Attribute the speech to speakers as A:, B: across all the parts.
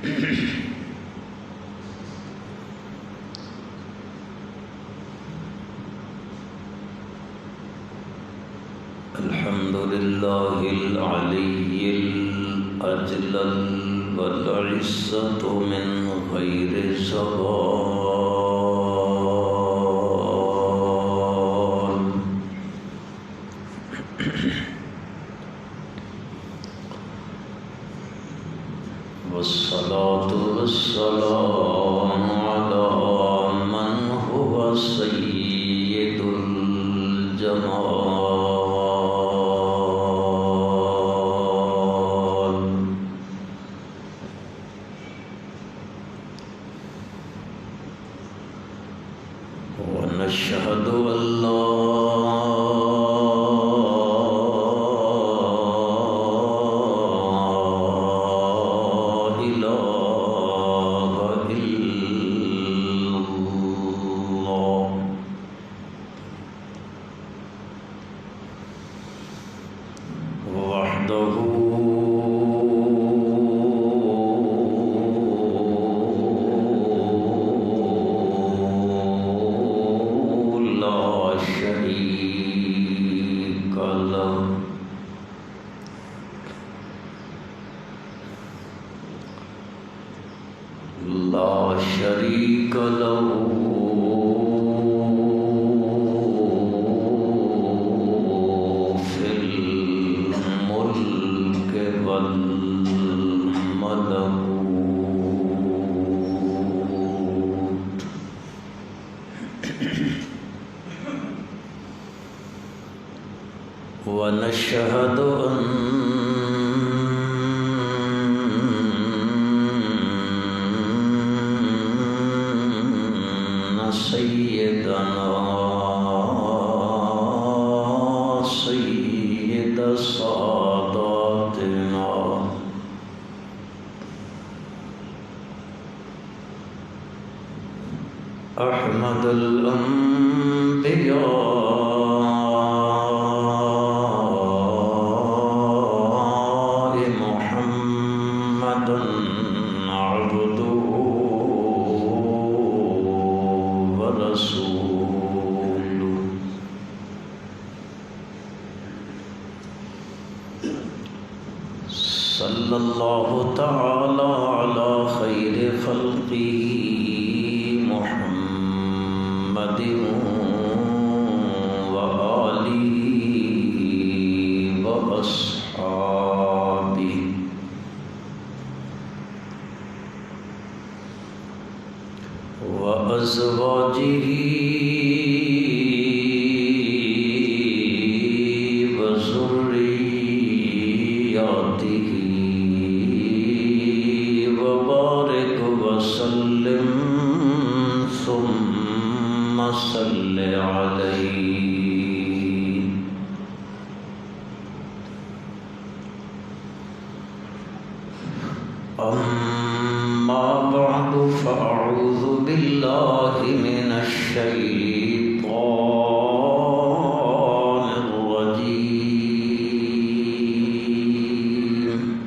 A: الحمد لله العلي الأجلل والعزة من غير زوال والصلاة والسلام على من هو سيد الجمال ونشهد أن لا لا شريك له في الملك والملكوت ونشهد أن سيدنا سيد ساداتنا أحمد الأنبياء محمدا عبده ورسوله صلى الله تعالى على خير خلقه محمد وآله وأصحابه وأزواجه وذرياته وبارك وسلم ثم صل عليه أما بعد فأعوذ بالله من الشيطان الرجيم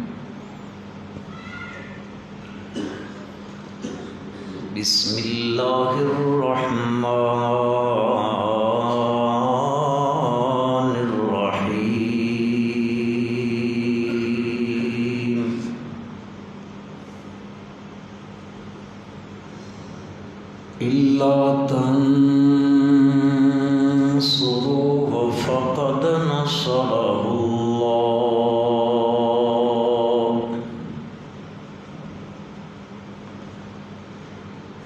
A: بسم الله الرحمن الرحيم إلا تنصروه فقد نصره الله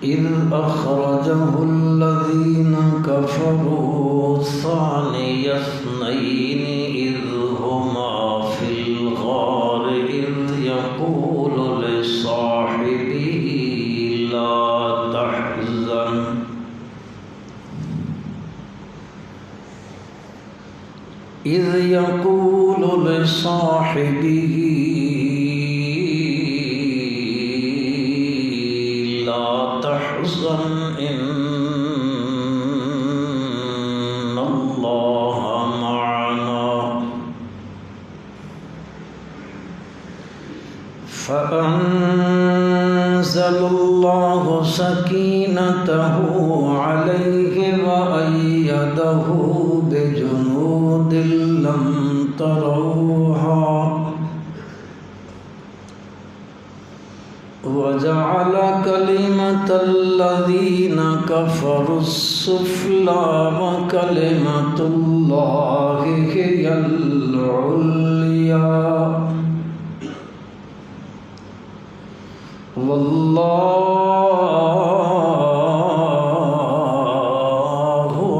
A: إذ أخرجه الذين كفروا ثاني اثنين إذ هما في الغار إذ يقول لصاحبه لا تحزن إذ يقول لصاحبه لا تحزن إن الله معنا فأنزل فأنزل الله سكينته عليه وأيده بجنود لم تروها وجعل كلمة الذين كفروا السفلى وكلمة الله هي العليا والله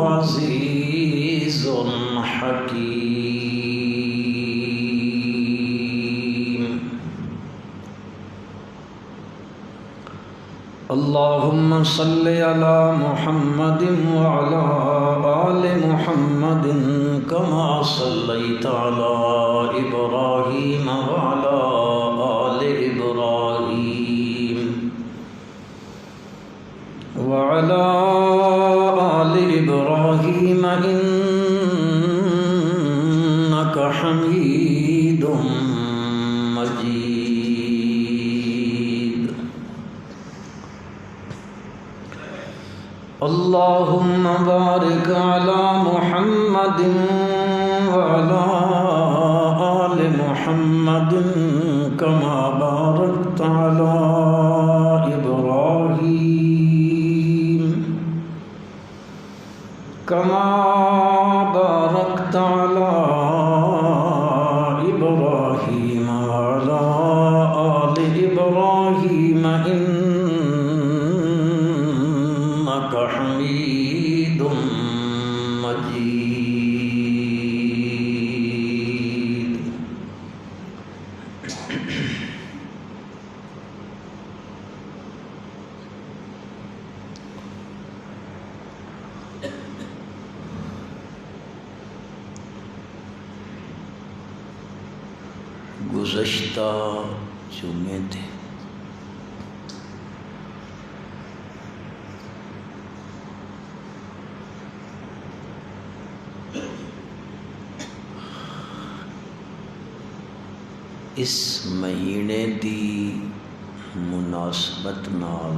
A: عزيز حكيم. اللهم صل على محمد وعلى آل محمد كما صليت على إبراهيم وعلى آل إبراهيم وعلى آل إبراهيم إنك حميد مجيد. اللهم بارك على محمد وعلى آل محمد كما باركت على إبراهيم على إبراهيم وعلى آل إبراهيم إنك حميد مجيد. گزشتہ جمعے تھے اس مہینے دی مناسبت نال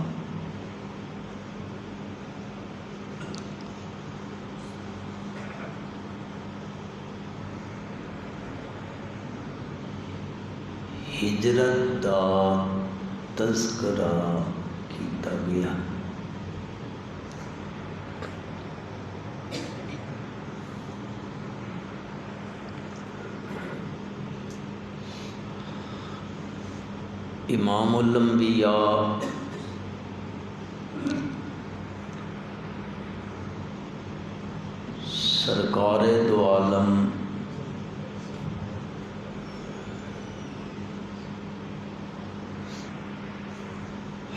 A: ہجرت دا تذکرہ کیتا گیا. امام الانبیاء سرکار دو عالم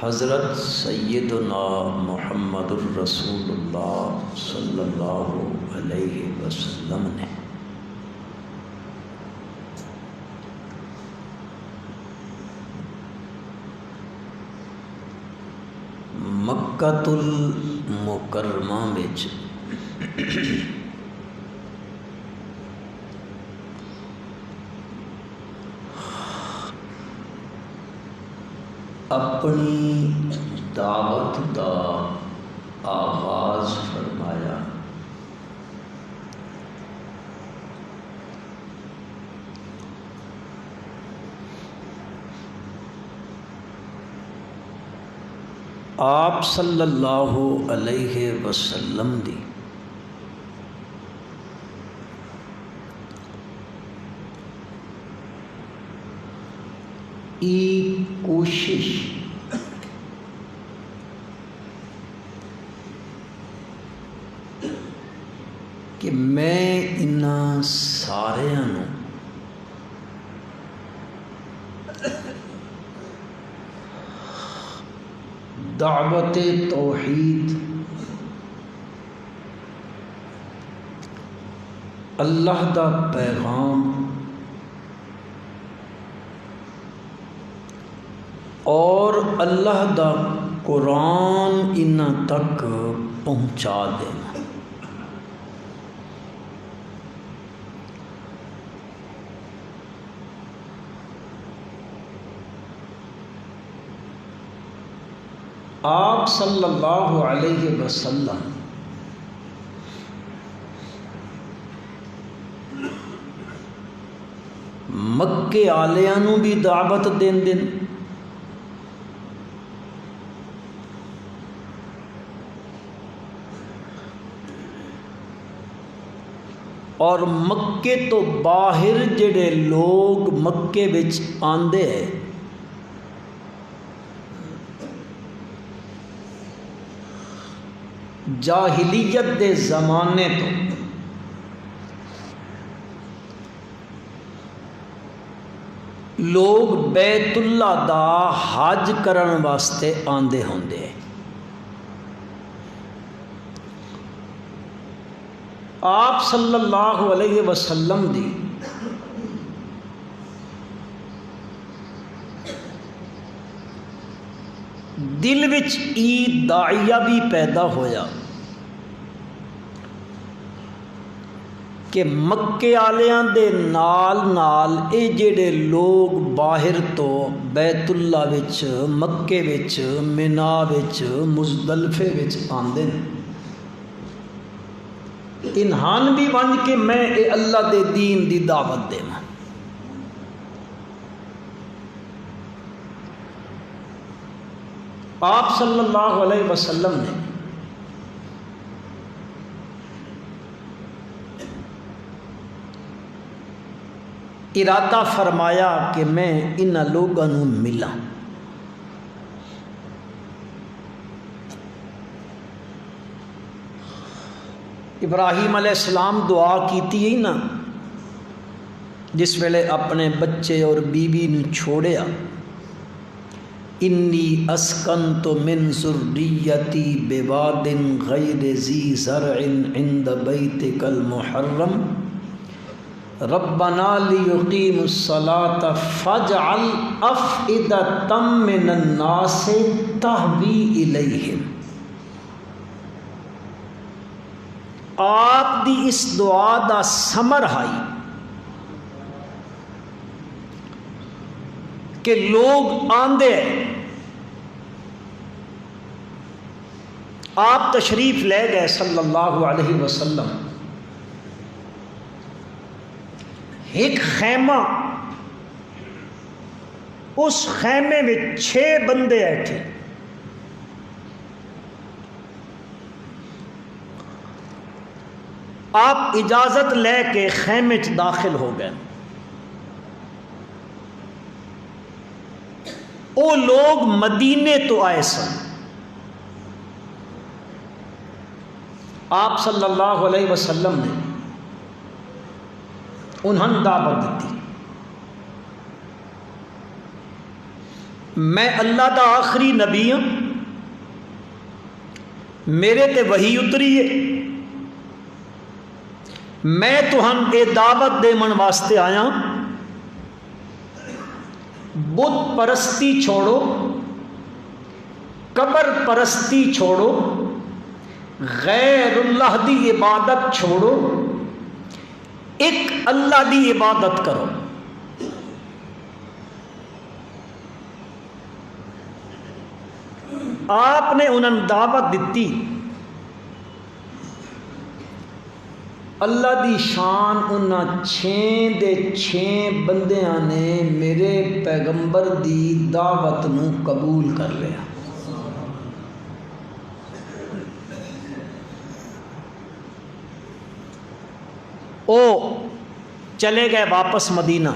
A: حضرت سیدنا محمد الرسول اللہ صلی اللہ علیہ وسلم نے مکۃ المکرمہ وچ اپنی دعوت دا آغاز فرمایا. آپ صلی اللہ علیہ وسلم دی کوشش کہ میں انہاں ساریاں نوں دعوت توحید اللہ دا پیغام اور اللہ دا قرآن انہاں تک پہنچا دینا. آپ صلی اللہ علیہ وسلم مکے آلیاں نوں بھی دعوت دین اور مکے تو باہر جڑے لوگ مکے وچ آندے ہیں جاہلیت دے زمانے تو لوگ بیت اللہ دا حج کرن واسطے آندے ہوندے آپ صلی اللہ علیہ وسلم دی دل وچ داعیہ بھی پیدا ہویا کہ مکے آلیاں دے نال نال اے جڑے لوگ باہر تو بیت اللہ وچ مکے وچ منا وچ مزدلفے وچ آندے انہان بھی بن کے میں اے اللہ دے دین دی دعوت دینا آپ صلی اللہ علیہ وسلم نے ارادہ فرمایا کہ میں ان لوگوں ملا ابراہیم علیہ السلام دعا کیتی ہی نا جس ویلے اپنے بچے اور بیوی نے چھوڑیا انی اسکنت من ذریتی بواد غیر ذی زرع عند بیتک المحرم ربنا لیقیموا الصلاة فاجعل افئدة من الناس تہوی الیہم آپ دی اس دعا دا ثمر ہائی کہ لوگ آندے آپ تشریف لے گئے صلی اللہ علیہ وسلم ایک خیمہ اس خیمے میں 6 بندے بیٹھے آپ اجازت لے کے خیمے چ داخل ہو گئے وہ لوگ مدینے تو آئے سن آپ صلی اللہ علیہ وسلم نے انہوں دعوت دیتی میں اللہ دا آخری نبی ہوں میرے تے وحی اتری ہے میں تہن اے دعوت دیمن واسطے آیا بت پرستی چھوڑو قبر پرستی چھوڑو غیر اللہ دی عبادت چھوڑو ایک اللہ دی عبادت کرو آپ نے انہوں دعوت دیتی اللہ دی شان انہاں 6 دے 6 بندیاں نے میرے پیغمبر دی دعوت نو قبول کر لیا او چلے گئے واپس مدینہ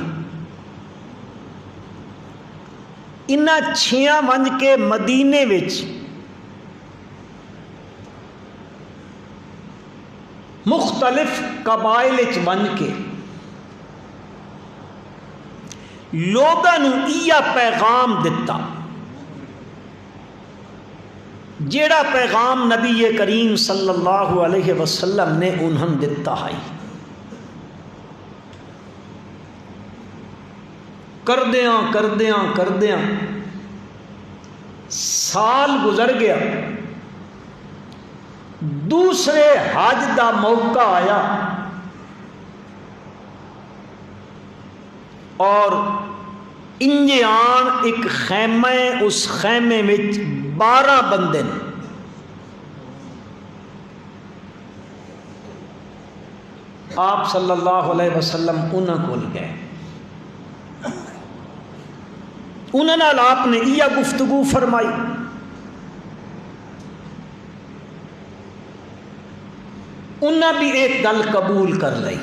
A: انہاں 6 ونج کے مدینے وچ مختلف قبائل بن کے لوگوں نے پیغام دتا جیڑا پیغام نبی کریم صلی اللہ علیہ وسلم نے انہوں دتا ہے کردیاں سال گزر گیا دوسرے حج دا موقع آیا اور انجے آن ایک خیمہ، اس خیمے میں 12 بندے نے، آپ صلی اللہ علیہ وسلم انہاں کول گئے، انہاں نال آپ نے یہ گفتگو فرمائی، انہاں بھی ایک گل قبول کر لئی،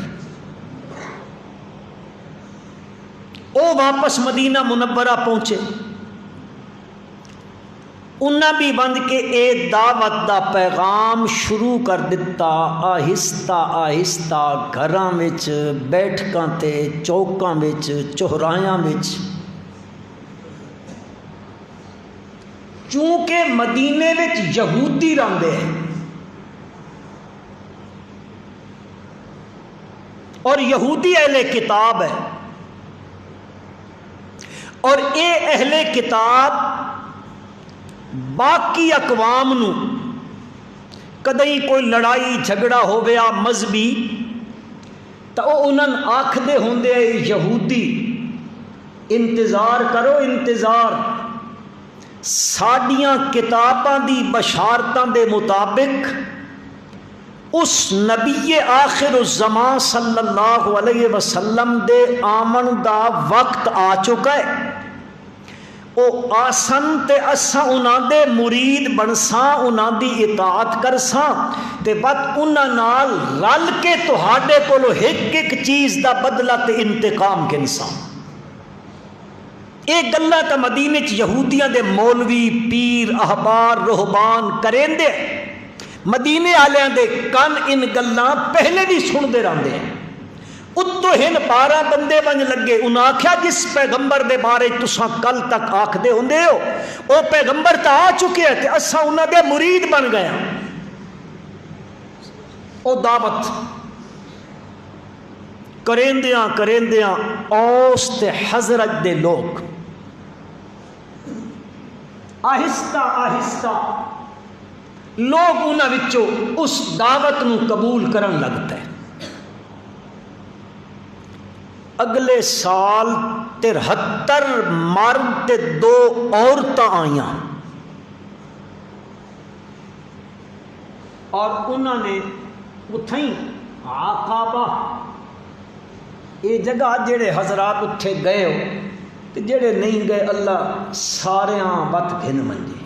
A: وہ واپس مدینہ منورہ پہنچے، انہاں بھی بند کے اے دعوت دا پیغام شروع کر دیتا، آہستہ آہستہ گھراں وچ، بیٹھکاں تے، چوکاں وچ، چوراہیاں وچ، چونکہ مدینے وچ یہودی رہندے ہیں اور یہودی اہل کتاب ہے، اور اے اہل کتاب باقی اقوام نو کدی کوئی لڑائی جھگڑا ہو گیا مذہبی تو وہ انہوں آکھدے ہوندے یہودی انتظار کرو انتظار، ساڈیاں کتاباں دی بشارتاں دے مطابق اس نبی آخر الزمان صلی اللہ علیہ وسلم دے آمن دا وقت آ چکا ہے، او آسن تے اساں انہاں دے مرید بنساں، انہاں دی اطاعت کرساں تے بعد انہاں نال رل کے تہاڈے کولو ایک ایک چیز دا بدلہ تے انتقام گنساں۔ یہ گلاں تے مدینے چ یہودیاں دے مولوی، پیر، احبار، رہبان کریندے، مدینے والےاں دے کن ان گلاں پہلے بھی سندے رہندے ہیں، اتو ہن 12 بندے بن لگے، انہاں آکھیا جس پیغمبر دے بارے تساں کل تک آکھدے ہوندے ہو او پیغمبر تا آ چکے ہیں تے اساں انہاں دے مرید بن گئے ہیں۔ او دعوت کریندیاں کریندیاں اوس تے حضرت دے لوگ آہستہ آہستہ لوگ انہاں وچوں اس دعوت نو قبول کرن لگتا ہے۔ اگلے سال 73 مرد تے 2 عورتاں آئیاں اور انہوں نے اتھیں عقابہ، یہ جگہ جڑے حضرات اتھے گئے ہو تے جڑے نہیں گئے اللہ ساریاں وت گھن منجے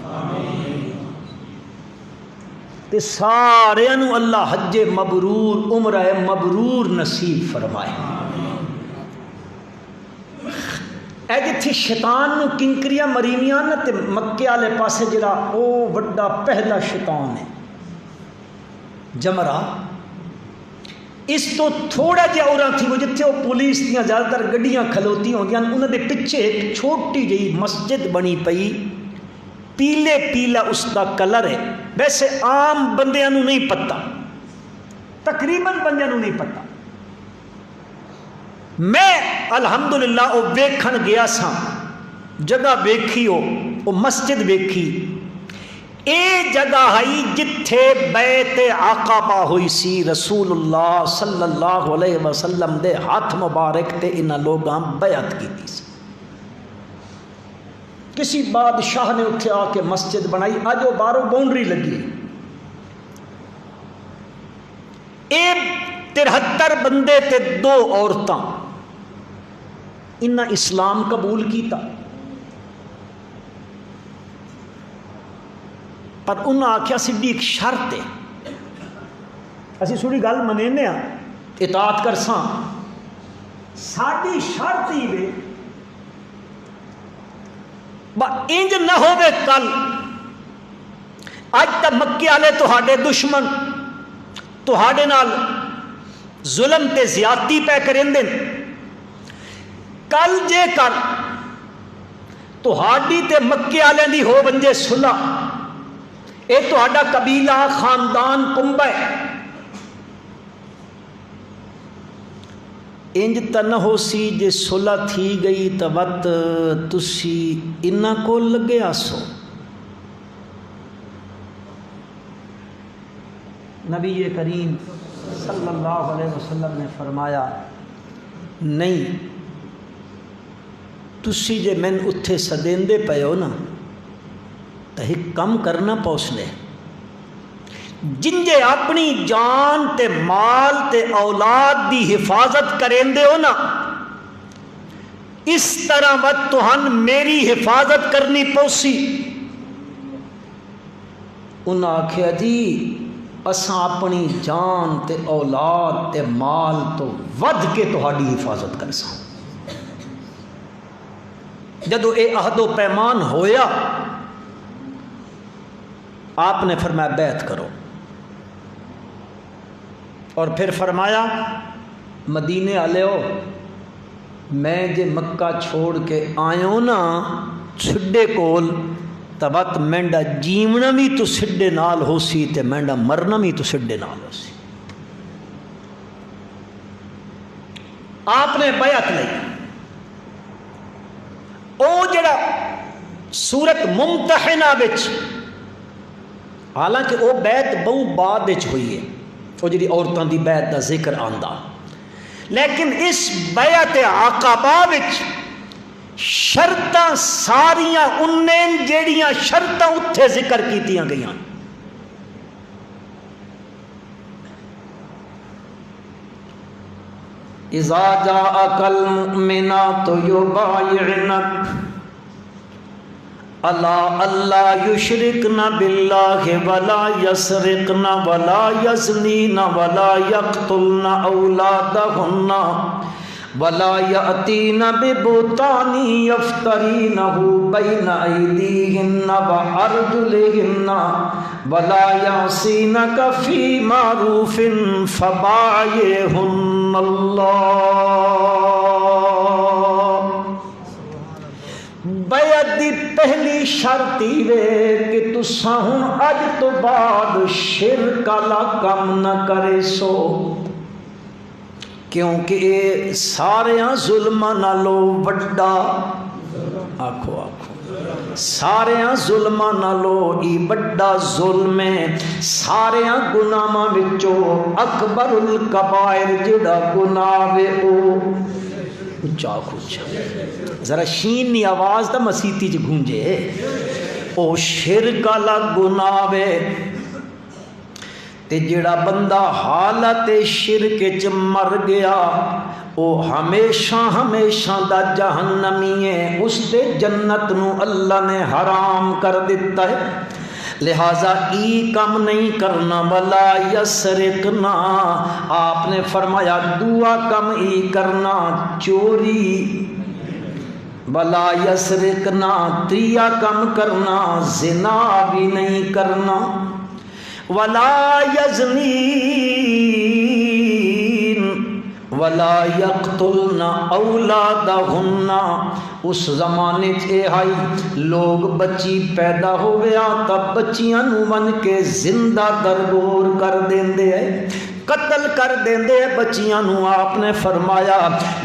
A: تے ساریاں نو اللہ حج مبرور، عمرہ مبرور نصیب فرمائے۔ اے جتھے شیطان نو کنکریاں مریویاں نہ تے مکے والے پاسے جڑا او وڈا پہلا شیطان ہے جمرہ، اس تو تھوڑا جہا اوراں تھی وہ جتھے وہ پولیس دیاں زیادہ تر گڈیاں کھلوتی ہوندیاں انہاں دے پیچھے ایک چھوٹی جہی مسجد بنی پئی، پیلے پیلا اس دا کلر ہے، ویسے عام بندیاں نو نہیں پتہ، تقریباً بندیاں نو نہیں پتہ۔ میں الحمدللہ وہ ویکھن گیا سا، جگہ ویکھی وہ مسجد ویکھی، اے جگہ ہائی جتھے بیت عقبہ ہوئی سی، رسول اللہ صلی اللہ علیہ وسلم دے ہاتھ مبارک تے انہاں لوگاں بیعت کیتی سی۔ کسی بادشاہ نے اتھے آ کے مسجد بنائی، اج وہ باہروں باؤنڈری لگی، اے 73 بندے تے 2 عورتاں، انہاں اسلام قبول کیتا، پر انہاں آکھیا سیدھی ایک شرط ہے، اسی سوڑی گل منینے ہاں اطاعت کرساں، ساڈی شرط ہی وے با انج نہ ہوے کل اج تک مکے والے تہاڈے دشمن تہاڈے نال ظلم تے زیادتی پہ کریندے، کل جے کر تہاڈی تے مکے والے دی ہو بنجے صلح، اے تہاڈا قبیلہ خاندان کنبہ ہے، انج تا نہ ہو سی جے صلح تھی گئی تا وقت تسی انہاں کو لگے آسو۔ نبی کریم صلی اللہ علیہ وسلم نے فرمایا نہیں، تسی جے مین اتھے سدیندے پے ہو نا تو ایک کم کرنا پوسنے جن جے اپنی جان تے مال تے اولاد دی حفاظت کریں دے ہو نا اس طرح وقت تہن میری حفاظت کرنی پوسی. انہاں آکھیا جی اساں اپنی جان تے اولاد تے مال تو ود کے تہاڈی حفاظت کرساں. جدو اے عہد و پیمان ہویا آپ نے فرمایا بیعت کرو اور پھر فرمایا مدینے والے ہو میں جے مکہ چھوڑ کے آئیوں نا سڈے کول تبت مینڈا جیونا بھی تو سڈے نال ہو سی تے مینڈا مرنا بھی تو سڈے نال ہو سی. آپ نے بیعت لئی. او جڑا سورت ممتحنہ بچ حالانکہ وہ بیعت بہت بعد وچ ہوئی ہے وہ جڑی عورتاں دی بیعت دا ذکر آندا لیکن اس بیعت عقبہ وچ شرطاں ساریاں انہیں جیڑیاں شرطاں اتھے ذکر کیتیاں گئیاں. اذا جاءک المؤمنات یبایعنک الا اللہ یشرکن باللہ ولا یسرقن ولا یزنین ولا یقتلن اولادہن ولا یأتین ببہتان یفترینہ بین ایدیہن وارجلہن ولا یعصینک فی معروف فبایعہن اللہ. بیعت دی پہلی شرط وے کہ تساں ہن اج تو بعد شرک والا کم نہ کرے سو کیونکہ اے ساریاں ظلماں نالوں وڈا آکھو ساریاں ظلماں نالوں ای وڈا ظلم ہے. ساریاں گناہاں وچوں اکبر الکبائر جڑا گناہ وے او اچھا ذرا شین نی آواز تا مسیتی چ گونجے او شرک والا گناہ وے. تے جڑا بندہ حالت شرک چ مر گیا او ہمیشہ ہمیشہ دا جہنمی ہے. اس تے جنت نو اللہ نے حرام کر دیتا ہے. لہذا ای کم نہیں کرنا. ولا یسرقنا آپ نے فرمایا دعا کم ای کرنا چوری. ولا یسرقنا تریا کم کرنا زنا بھی نہیں کرنا. ولا یزنین ولا یقتلن اولادہن. اس زمانے چ لوگ بچی پیدا ہویا تب بچیاں نو ون کے زندہ درگور کر دیندے ہیں قتل کر دیندے بچیاں نو. آپ نے فرمایا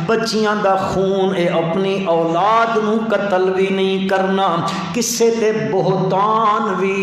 A: بچیاں دا خون اے اپنی اولاد نو قتل بھی نہیں کرنا کسے تے بہتان بھی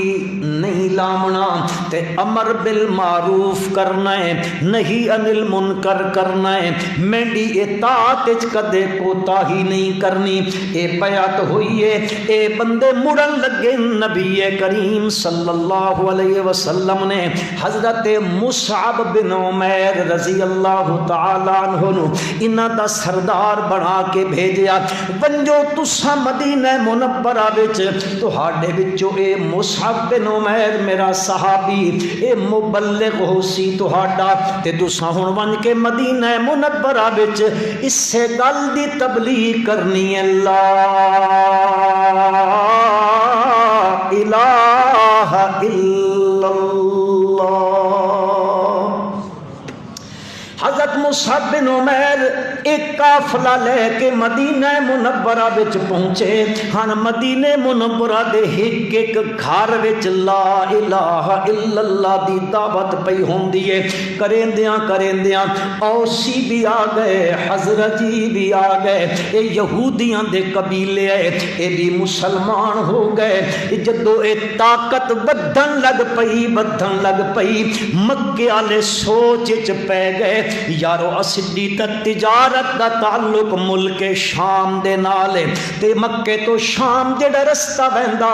A: نہیں لامنا تے امر بالمعروف کرنا ہے نہیں عن المنکر کرنا ہے. مینڈی اطاعت وچ کدے کوتاہی نہیں کرنی. اے بیعت ہوئی ہے. اے بندے مڑن لگے نبی کریم صلی اللہ علیہ وسلم نے حضرت مصعب بن عمیر رضی اللہ تعالی عنہ نو انہاں دا سردار بنا کے بھیجیا. ونجو تساں مدینہ منورہ وچ تہاڈے وچوں اے مصعب بن عمیر میرا صحابی اے مبلغ ہو سی تہاڈا تے تساں ہن ون کے مدینہ منورہ وچ اسے گل دی تبلیغ کرنی ہے لا الہ الا اللہ. حضرت مصعب بن عمیر ایک قافلہ لے کے مدینہ منورہ وچ پہنچے. ہن مدینہ منورہ دے ایک ایک گھر وچ لا الہ الا اللہ دی دعوت پئی ہوندی ہے. کریندیاں اوسی بھی آ گئے حضرتی بھی آ گئے. اے یہودیاں دے قبیلے اے اے بھی مسلمان ہو گئے. جدو اے طاقت بدھن لگ پئی مکے والے سوچ وچ پے گئے یارو اسڈی تے تجارت تجارت دا تعلق ملک شام دے نال ہے تے مکے تو شام جڑا رستہ ویندا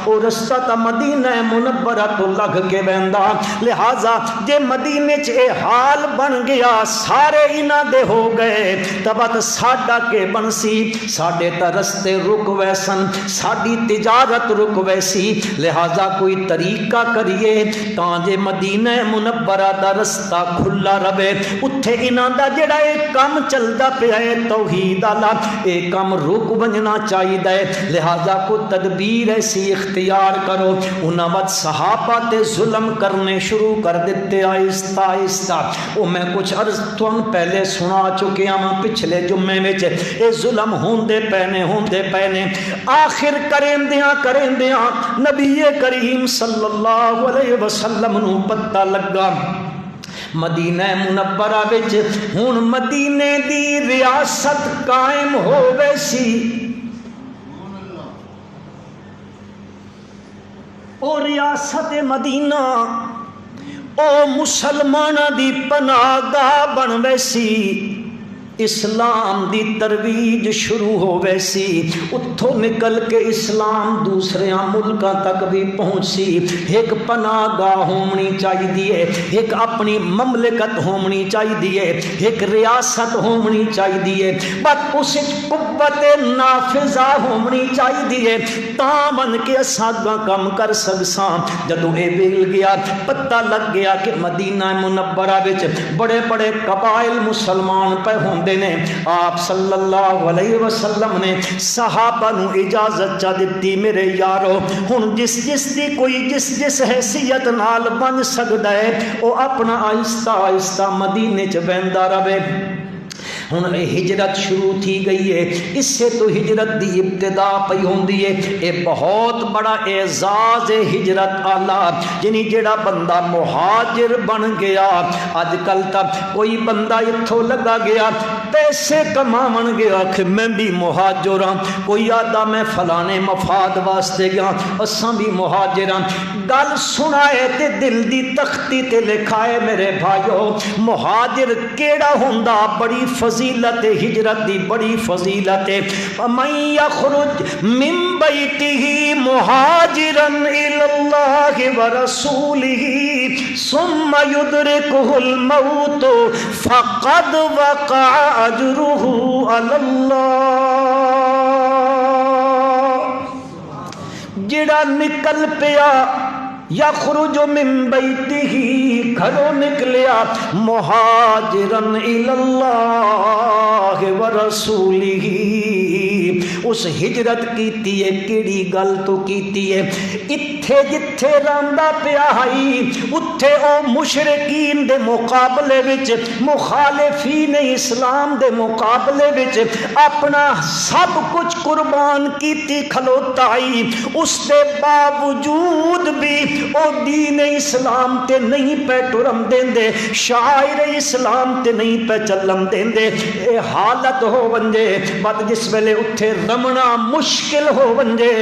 A: او رستہ تا مدینہ منورہ تو لگ کے ویندا لہذا جے مدینے چ اے حال بن گیا سارے انہاں دے ہو گئے تبت ساڈا کے بنسی ساڈے تا رستے رک ویسن ساڈی تجارت رک ویسی لہذا کوئی طریقہ کریے تاں جے مدینہ منورہ دا رستہ کھلا رہے اتھے انہاں دا جڑا اے کم چلدا پیا ہے توحید والا اے کم رک ونجنا چاہیے لہذا کو تدبیر ایسی اختیار کرو انہاں وقت صحابہ تے ظلم کرنے شروع کر دیتے آہستہ آہستہ او میں کچھ عرض تم پہلے سنا چکے ہاں پچھلے جمعے وچ اے ظلم ہوندے پینے آخر کریں دیاں نبی کریم صلی اللہ علیہ وسلم نو پتہ لگا مدینہ منورہ وچ ہن مدینے دی ریاست قائم ہو ویسی او ریاست مدینہ او مسلمانہ دی پناہ گاہ بن ویسی اسلام دی ترویج شروع ہو ویسی اتھوں نکل کے اسلام دوسرے ملکاں تک بھی پہنچی ایک پناہ گاہ ہونی چاہیے ایک اپنی مملکت ہونی چاہیے ایک ریاست ہونی چاہیے بس اس قوت نافذہ ہونی چاہیے تاں بن کے اساں کم کر سکساں جدوں اے ویل گیا پتہ لگ گیا کہ مدینہ منورہ وچ بڑے بڑے قبائل مسلمان پہ ہوں نے آپ صلی اللہ علیہ وسلم نے صحابہ نو اجازت چا دیتی میرے یارو ہن جس دی کوئی جس حیثیت نال بن سکدا ہے او اپنا آہستہ آہستہ مدینے چ ویندا رہے ہن ہجرت شروع تھی گئی ہے اس سے تو ہجرت دی ابتدا پئی ہوندی ہے اے بہت بڑا اعزاز ہے ہجرت آلہ یعنی جڑا بندہ مہاجر بن گیا اج کل تک کوئی بندہ اتھوں لگا گیا پیسے کماون گیا کہ میں بھی مہاجر ہاں کوئی آدھا میں فلانے مفاد واسطے گیا اساں بھی مہاجر ہاں گل سنائے تے دل دی تختی تے لکھائے میرے بھائیو مہاجر کیڑا ہوندا بڑی فضیلت ہجرت دی بڑی فضیلت من یخرج من بیتہ مہاجرا الی اللہ ورسولہ ثم یدرکہ الموت فقد وقع اجرہ علی اللہ جڑا نکل پیا یخرج من بیتہ گھروں نکلیا مہاجرن الی اللہ ورسولہ اس ہجرت کیتی ہے کیڑی گل تو کیتی ہے اتھے جتھے راندا پیا ہائی اتھے او مشرکین دے مقابلے وچ مخالفین اسلام دے مقابلے وچ اپنا سب کچھ قربان کیتی کھلوتا ہی اس دے باوجود بھی او دین اسلام تے نہیں پہ ٹرم دیندے شاعر اسلام تے نہیں پہ چلم دیندے اے حالت ہو ونجے بات جس ویلے اتھے رمنا مشکل ہو ونجے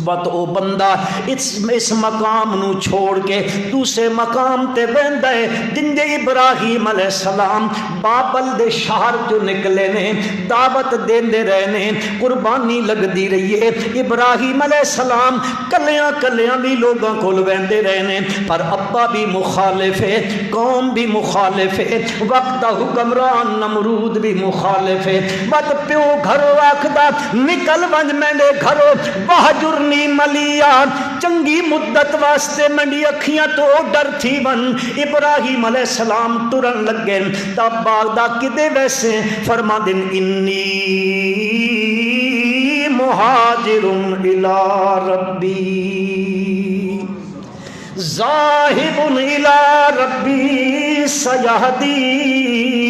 A: بات او بندہ اس مقام نو چھوڑ کے دوسرے مقام تے ویندا ہے جندے ابراہیم علیہ السلام بابل دے شہر جو نکلے نے دعوت دیندے رہے نے قربانی لگ دی رہی ہے ابراہیم علیہ السلام کلیاں بھی لوگاں کول ویندے رہے نے پر ابا بھی مخالف ہے قوم بھی مخالف ہے وقت دا حکمران نمرود بھی مخالف ہے بات پیو گھروں آکھدا نکل ونج میندے گھروں بہجر نی ملیا چنگی مدت واسطے منڈی اکھیاں تو ڈر تھی ون ابراہیم علیہ السلام ترن لگے تب باغدہ کدے ویسے فرما دن انی مہاجر الی ربی ذاہب الی ربی سیہدین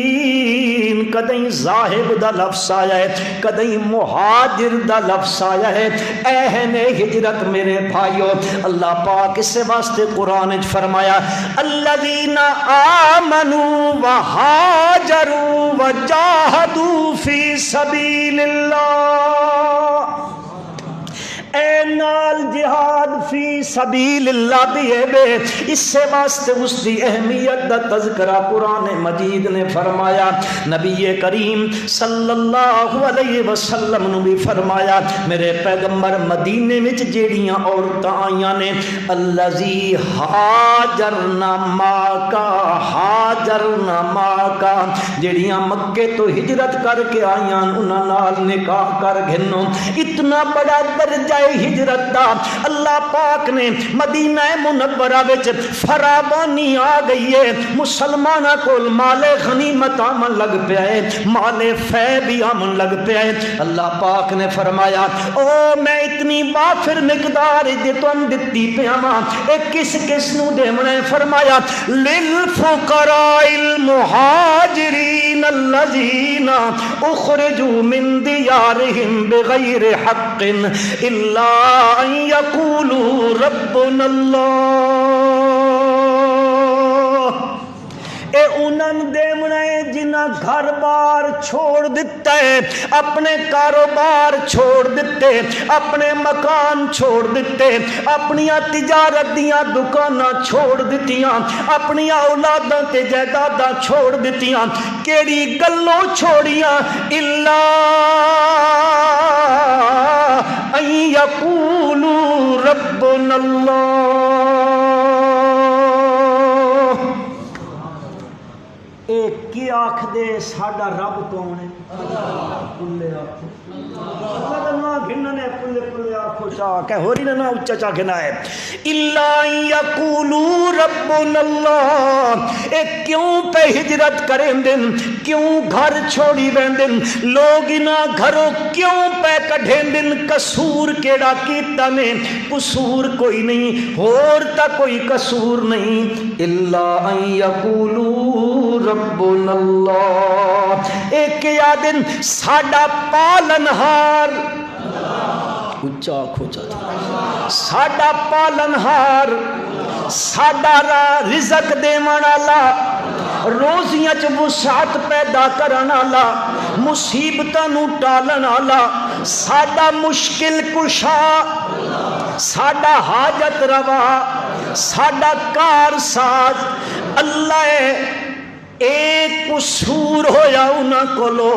A: کدیں ذاہب دا لفظ آیا ہے کدیں مہاجر دا لفظ آیا ہے اہل ہجرت میرے بھائیو اللہ پاک اس سے واسطے قرآن فرمایا الذین آمنوا وہاجروا وجاہدوا فی سبیل اللہ اے نال جہاد فی سبیل اللہ بھی ہے، اس سے واسطے اس دی اہمیت دا تذکرہ قرآن مجید نے فرمایا، نبی کریم صلی اللہ علیہ وسلم نے بھی فرمایا، میرے پیغمبر مدینے وچ جیڑیاں عورتاں آئیاں نے، الذی ہاجرنا ماکا، ہاجرنا ماکا، جیڑیاں مکے تو ہجرت کر کے آئیاں انہاں نال نکاح کر گھنو۔ اتنا بڑا درجہ ہجرت دا اللہ پاک نے مدینہ منورہ وچ فراوانی آ گئی ہے، مسلمانہ کول مال غنیمت آمن لگ پیا ہے، مال فے بھی آمن لگ پیا ہے۔ اللہ پاک نے فرمایا او میں اتنی وافر مقدار دے تم دتی پیا ماں، اے کس کس نو دیونا ہے؟ فرمایا للفقراء المہاجرین الذین اخرجوا من دیارہم بغیر حق الا ان یقولوا ربنا اللہ، اے انہاں دیونا ہے جنہاں گھر بار چھوڑ دیتا ہے، اپنے کاروبار چھوڑ دیتے، اپنے مکان چھوڑ دیتے، اپنی تجارت دیاں دکاناں چھوڑ دتیاں، اپنی اولاداں تے جائیداداں چھوڑ دتیاں، کیڑی گلوں چھوڑیاں؟ الا ان یقولوا ربنا اللہ، ایک کی آکھ دے ساڈا رب کون ہے؟ پلے آکھو اللہ دا نام گھننا نے، پلے پلے آکھو چاہ کہ ہوری نہ اچھا چاہ گھنا ہے۔ الا یقولوا ربنا اللہ، اے کیوں پہ ہجرت کریں دن، کیوں گھر چھوڑی ویندن، لوگ انہاں گھروں کیوں پہ کڈھیں دن؟ قصور کیڑا کیتا نے؟ قصور کوئی نہیں، اور تا کوئی قصور نہیں۔ الا ان یقولوا ربنا اللہ، ایک یادن ساڈا پالنہار، اچھا کھوچا تھا، ساڈا پالنہار، ساڈا رزق دیون والا، روزیاں چ وسعت پیدا کرن والا، مصیبتاں نو ٹالن والا، ساڈا مشکل کشا، ساڈا حاجت روا، ساڈا کار ساز اللہ ہے۔ ایک قصور ہویا انہاں کولو،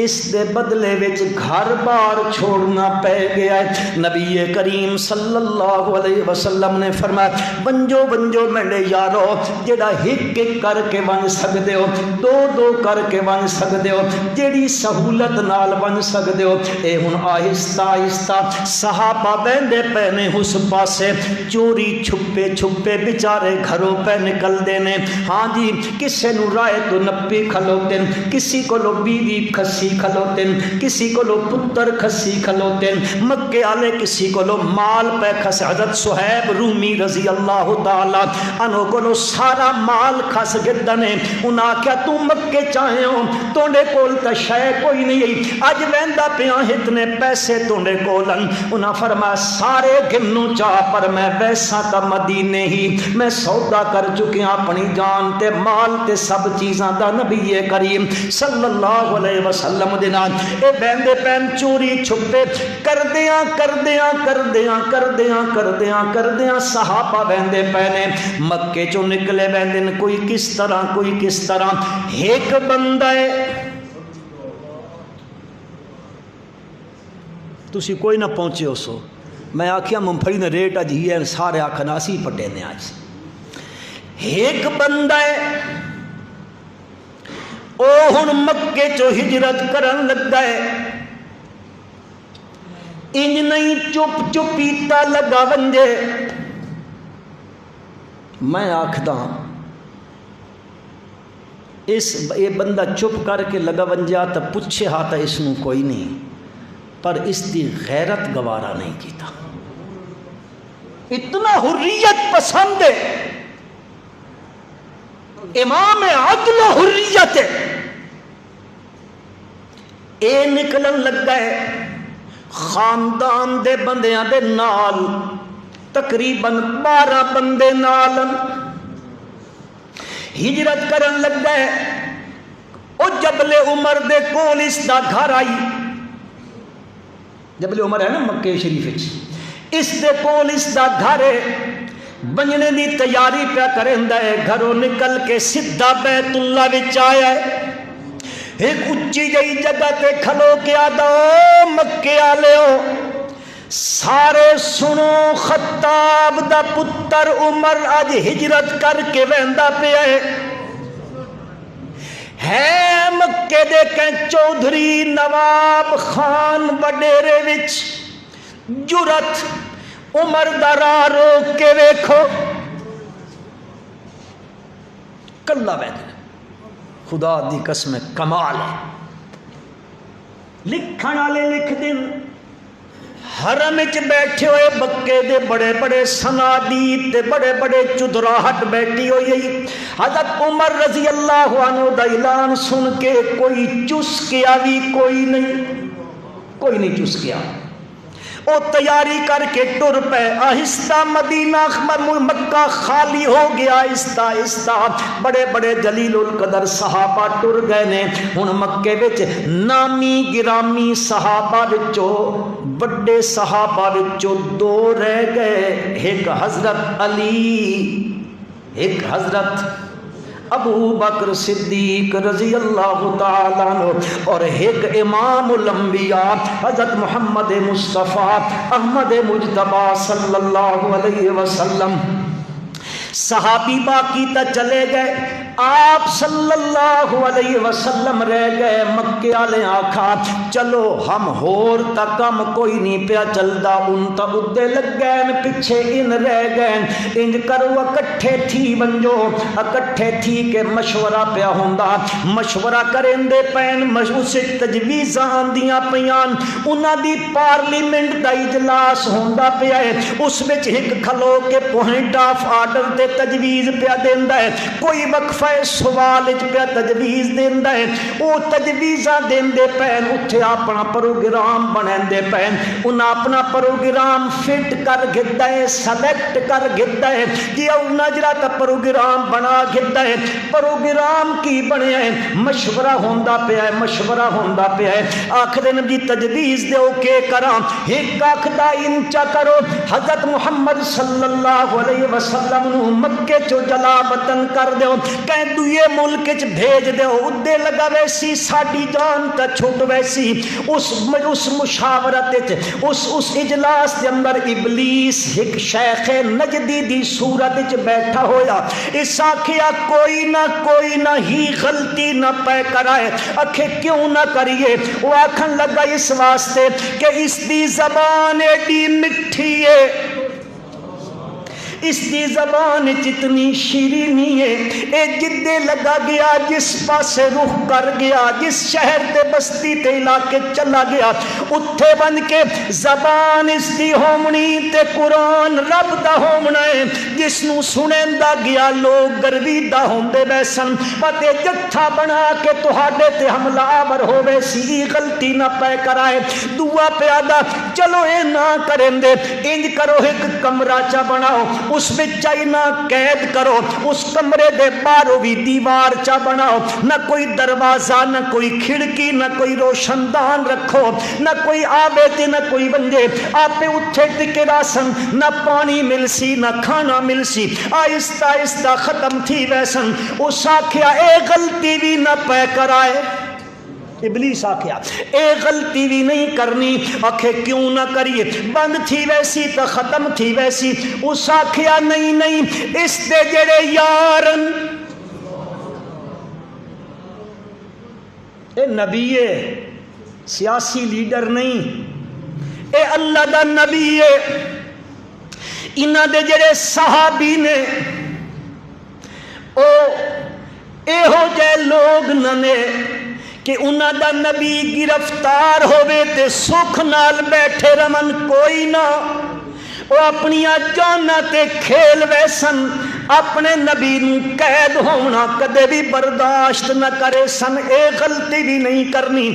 A: اس دے بدلے وچ گھر بار چھوڑنا پہ گیا ہے۔ نبی کریم صلی اللہ علیہ وسلم نے فرمایا بنجو بنجو میرے یارو، جڑا ہک ایک کر کے بن سکدے ہو، دو دو کر کے بن سکدے ہو، جڑی سہولت نال بن سکدے ہو، اے ہن آہستہ آہستہ صحابہ بہندے پے نے اس پاسے، چوری چھپے چھپے بیچارے گھروں پہ نکل دینے۔ ہاں جی، کسے نو رائے تو نپی کھلوتے، کسی کو لو بیوی کھسی کھلوتے، کسی کو لو پتر کھسی کھلوتے، مکے آلے کسی کو لو مال پہ کھس۔ حضرت صہیب رومی رضی اللہ تعالیٰ عنہ کو لو سارا مال کھس گدنے، انہاں کیا تو مکے چاہے ہو، توڑے کول تا شے کوئی نہیں، اج ویندا پیاں اتنے پیسے توڑے کولن۔ انہاں فرمایا سارے گنوں چاہ پر میں ویسا تا مدینے ہی، میں سودا کر چکیاں اپنی جان تے مال تے سب چیزاں دا۔ نبی کریم صلی اللہ علیہ وسلم دنان اے بہندے پین چوری چھپے کردیاں کردیاں کردیاں کردیاں کردیاں کردیاں صحابہ بہندے پینے مکے چو نکلے بہندن، کوئی کس طرح کوئی کس طرح۔ ایک بندہ ہے تسی کوئی نہ پہنچے ہو سو، میں آکھیا ممپھڑی نے ریٹ اج ہی ہے، سارے آکھنا اسی پٹے نے آج۔ ایک بندہ ہے او ہن مکے چو ہجرت کرن لگا ہے، انج نہیں چپ چپیتا لگا ونجے۔ میں آکھدا اس یہ بندہ چپ کر کے لگا ونجا تو پوچھے ہاں تا اس نو کوئی نہیں، پر اس دی غیرت گوارا نہیں کیتا، اتنا حریت پسند ہے، امام عدل و حریت اے نکلن لگا ہے خاندان دے بندیاں دے نال، تقریباً 12 بندے نال ہجرت کرن لگا ہے۔ او جبل عمر دے کول اس دا گھر آئی، جبل عمر ہے نا مکے شریف وچ، اس دے کول اس دا گھر ہے، بننے دی تیاری پیا کریندا ہے، گھروں نکل کے سدھا بیت اللہ وچ آیا ہے، ایک اچھی جئی جگہ تے کھلو کے آدا مکے والےو سارے سنو، خطاب دا پتر عمر اج ہجرت کر کے ویندا پیا ہے مکے دے کہ چودھری نواب خان وڈیرے وچ جرت عمر دا راہ روک کے ویکھو، کلا ویندا، خدا دی قسم کمال ہے۔ لکھن والے لکھ دین حرم وچ بیٹھے ہوئے بکے دے بڑے بڑے صنادید تے بڑے بڑے چدراہٹ بیٹھی ہوئی، حضرت عمر رضی اللہ عنہ دا اعلان سن کے کوئی چس کیا بھی کوئی نہیں چس کیا، وہ تیاری کر کے ٹر پے، آہستہ مدینہ مکہ خالی ہو گیا، آہستہ آہستہ بڑے بڑے جلیل القدر صحابہ ٹر گئے نے۔ ہن مکے وچ نامی گرامی صحابہ وچوں بڑے صحابہ وچوں دو رہ گئے، ایک حضرت علی، ایک حضرت ابو بکر صدیق رضی اللہ تعالیٰ عنہ، اور ایک امام الانبیاء حضرت محمد مصطفیٰ احمد مجتبیٰ صلی اللہ علیہ وسلم۔ صحابی باقی تا چلے گئے، آپ صلی اللہ علیہ وسلم رہ گئے۔ مکے والے آکھا چلو ہم ہور تا کم کوئی نہیں پیا چلدا، ان تا ادے لگ گئے پیچھے ان رہ گئے، انج کرو اکٹھے تھی بنجو، اکٹھے تھی کے مشورہ پیا ہوندا، مشورہ کریں دے پین، اس تجویزاں آندیاں پیان، انہاں دی پارلیمنٹ دا اجلاس ہوندا پیا ہے، اس وچ ایک کھلو کے پوائنٹ آف آرڈر تے تجویز پیا دیندا ہے، کوئی وقفہ سوال پیا تجویز دیندا ہے، وہ تجویزاں دیندے پین، اتھے اپنا پروگرام بنیندے پین، انہاں اپنا پروگرام فٹ کر گھدا ہے، سلیکٹ کر گھدا ہے، کہ انہاں جڑا تا پروگرام بنا گھدا ہے، پروگرام کی بنیا ہے، مشورہ ہوندا پیا ہے، مشورہ ہوندا پیا ہے، آکھدے نبی تجویز دیو کے کراں، ایک آکھدا انچا کرو، حضرت محمد صلی اللہ علیہ وسلم نو مکے چو جلا وطن کر دیو، کہیں دوئے ملک چ بھیج دیو، ادے لگا ویسی ساڈی جان تا چھٹ ویسی۔ اس مشاورت اس اجلاس دے اندر ابلیس ایک شیخ نجدی دی صورت چ بیٹھا ہویا، اس آکھیا کوئی نہ ہی غلطی نہ پے کرائے، اکھے کیوں نہ کریے، وہ آکھن لگا اس واسطے کہ اس دی زبان ایڈی مٹھی ہے، اس دی زبان جتنی شیرینی ہے، اے جدے لگا گیا، جس پاسے رخ کر گیا، جس شہر تے بستی تے علاقے چلا گیا، اتھے بن کے زبان اس دی ہومنی تے قرآن رب دا ہومنا ہے، جس نو سنیندا گیا لوگ گرویدہ ہوندے بیسن، پتے جتھا بنا کے تہاڈے تے حملہ آور ہوئے سی، غلطی نہ پے کرائے، دعا پیادا چلو اے نہ کریں دے، انج کرو ایک کمرہ چا بناؤ، اس میں چائنا قید کرو، اس کمرے دے باہروں بھی دیوار چا بناؤ، نہ کوئی دروازہ نہ کوئی کھڑکی نہ کوئی روشن دان رکھو، نہ کوئی آوے تے نہ کوئی بنجے، آپے اٹھے ٹکے راسن، نہ پانی مل سی نہ کھانا مل سی، آہستہ آہستہ ختم تھی ویسن۔ اس آکھیا اے غلطی بھی نہ پے کرائے، ابلیس آکھیا اے غلطی بھی نہیں کرنی، آکھے کیوں نہ کریے، بند تھی ویسی تو ختم تھی ویسی۔ اس آکھیا نہیں اس دے جڑے یارن، اے نبی ہے، سیاسی لیڈر نہیں، اے اللہ دا نبی ہے، انہاں دے جڑے صحابی نے او اے ہو جائے لوگ ننے کہ انہاں دا نبی گرفتار ہوئے تے سکھ نال بیٹھے رمن کوئی نہ، وہ اپنی جانا تے کھیل ویسن، اپنے نبی نو قید ہونا کدے بھی برداشت نہ کرے سن، اے غلطی بھی نہیں کرنی۔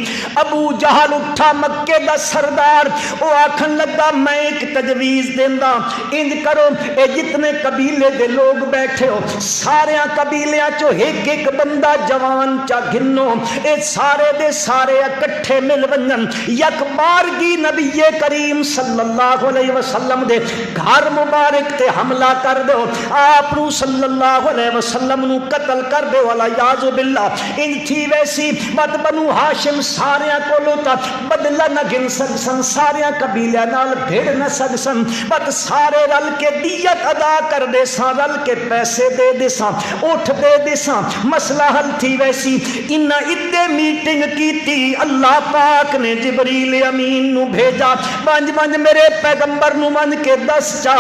A: ابو جہل اٹھا مکے دا سردار، وہ آکھن لگا میں ایک تجویز دیندا، انج کرو اے جتنے قبیلے دے لوگ بیٹھے ہو سارے قبیلیاں چو ایک ایک بندہ جوان چا گھنو، اے سارے دے سارے اکٹھے مل ونجن، یک بارگی نبی کریم صلی اللہ علیہ وسلم دے گھر مبارک تے حملہ کر دو، آپ نو صلی اللہ علیہ وسلم نو قتل کر دو، والعیاذ باللہ۔ ان تھی ویسی بد بنو ہاشم سارے کولو تا بدلہ نہ گن سکسن، سارے قبیلے نال بھیڑ نہ سکسن، بد سارے رل کے دیت ادا کر دے ساں، رل کے پیسے دے دے ساں، اٹھ دے دے ساں، مسئلہ حل تھی ویسی۔ انہاں ادے میٹنگ کی تھی، اللہ پاک نے جبریل امین نو بھیجا، بنج میرے پیغمبر نو من کے دس چا،